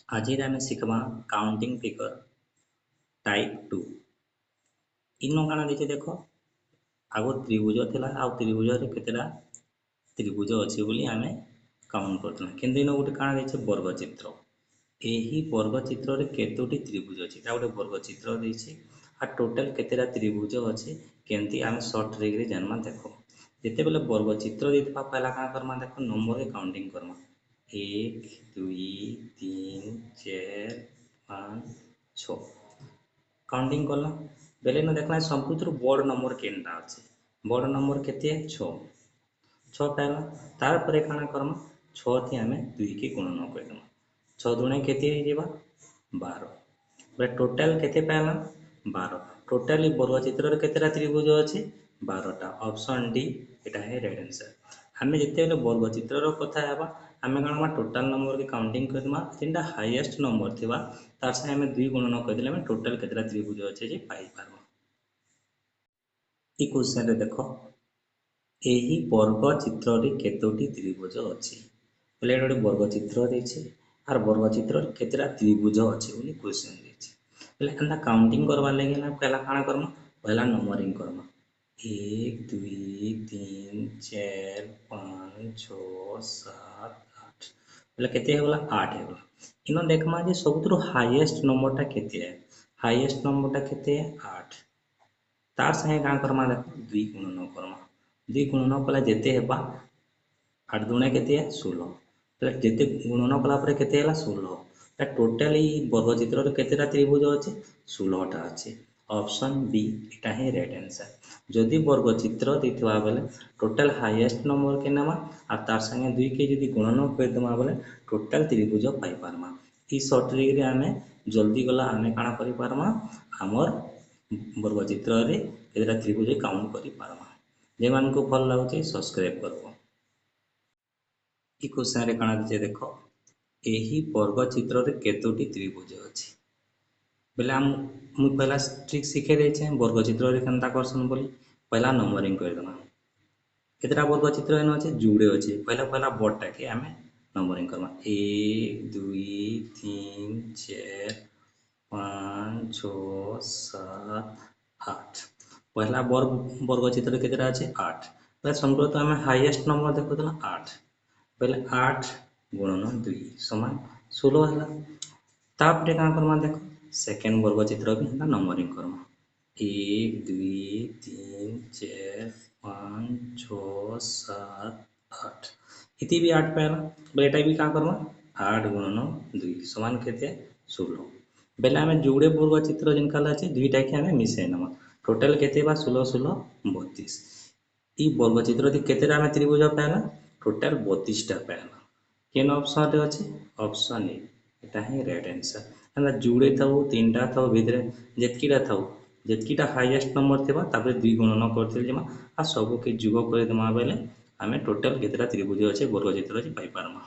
आज आम शिखा counting figure type 2 इन काण देखे देख आग त्रिभुज थिला आ त्रिभुज रे केतेटा त्रिभुज अच्छी बोली आम काउंट करथुना किंतु इन गोटे काण देखे वर्गचित्र यही वर्गचित्र रे केतोटी त्रिभुज अच्छी गोटे वर्गचित्र देछि आ टोटल केतेटा त्रिभुज अच्छे केमती आम सर्ट ट्रिक रे जानमा देख जिते बेले वर्गचित्र देथिबा पहला काण करमा देख नंबर रे काउंटिंग करमा 1 2 3 4 5 6 काउंटिंग कला बेले न देखला सबुठ बड़ नंबर केनटा अच्छे बड़ नंबर केते 6 6 पाइला तार परे काना करमा 6 थी आमे 2 के गुणन करदमा 6 दुणे केते हो जेबा 12 बे टोटल केते पाइला 12 टोटली वर्गचित्र रे केतेटा त्रिभुज अछि 12टा ऑप्शन डी एटा है राइट आंसर आमे जते बेले वर्गचित्र रो कथा हेबा आमे काना टोटल नंबर के काउंटिंग करदमा जिनटा हाईएस्ट नंबर थिबा तार से आमे 2 गुणन करदेले आमे टोटल केतेटा त्रिभुज अछि जे पाई पारबा ई क्वेश्चन रे देखो एही वर्गचित्र रे केतोटी त्रिभुज अछि बोले एटा वर्गचित्र देछि आर वर्गचित्र रे केतेटा त्रिभुज अछि बोली क्वेश्चन देछि बोले एंदा काउंटिंग करबा लागि ना पहला काना करमा पहला नंबरिंग करमा 1 2 3 4 5 6 7 8 बोले केते होला 8 होला इनो देखमा जे सबुठु हाईएस्ट नंबर टा केते है हाईएस्ट नंबर टा केते 8 तार संगे कान करमा देखो 2 गुणन करमा 2 गुणन कला जेते हेबा 8 दुणे केते 16 तो जेते गुणन कला परे केते होला 16 ता टोटली वर्गचित्र रे केतेटा त्रिभुज अछि 16 टा अछि ऑप्शन बी एटा है राइट आंसर जदि वर्गचित्र दिथवा बेले टोटल हाईएस्ट नंबर के नामा आ तार संगे 2 के जदि गुणन कर दमा बेले टोटल त्रिभुज पाई पारमा ई शॉर्ट ट्रिक रे आमे जल्दी गला आमे काना करि पारमा हमर वर्गचित्र रे केतेटा त्रिभुज काउंट करि पारमा जे मान को भल लागुचे सब्सक्राइब करबो ई क्वेश्चन रे काना दिजे देखो एही वर्गचित्र रे केतोटी त्रिभुज अछि बेले हम मु पहला ट्रिक सिखे दे छे वर्गचित्र रे केनता करसन बोली पहला नंबरिंग कर देना केतेटा वर्गचित्र एन अछि जुड़े अछि पहला बड़टा के हमें नंबरिंग करबा 1 2 3 4 5 6 7 8 पहला वर्गचित्र केतेटा अछि 8 पहले संक्रत हमें हाईएस्ट नंबर देखो देना 8 पहले 8 गुणन 2 समान 16 हला तापरे का करमा देखो सेकेंड वर्गचित्र भी हम नंबरिंग करमा 1 2 3 4 5 6 7 8 इति भी 8 पाला बेटा भी का करमा 8 गुणन 2 समान केते 16 बेला हमें जोड़े वर्गचित्र जिनका लाचे दुईटा के हमें मिसे नमा टोटल केते बा 16 16 32 ई वर्गचित्र दि केतेटा हमें त्रिभुज पाला टोटल 32 टा पाला केन ऑप्शन रे अछि ऑप्शन ए एटा है राइट आंसर हमरा जुड़े थाउ तीनटा थाउ भितरे जेतकीटा थाउ जेतकीटा हाईएस्ट नंबर थिबा तापर 2 गुणन करथिल जेमा आ सब के जुग करे दमा बेले हमें टोटल केतेटा त्रिभुज अछि वर्गचित्र अछि पाई पारमा।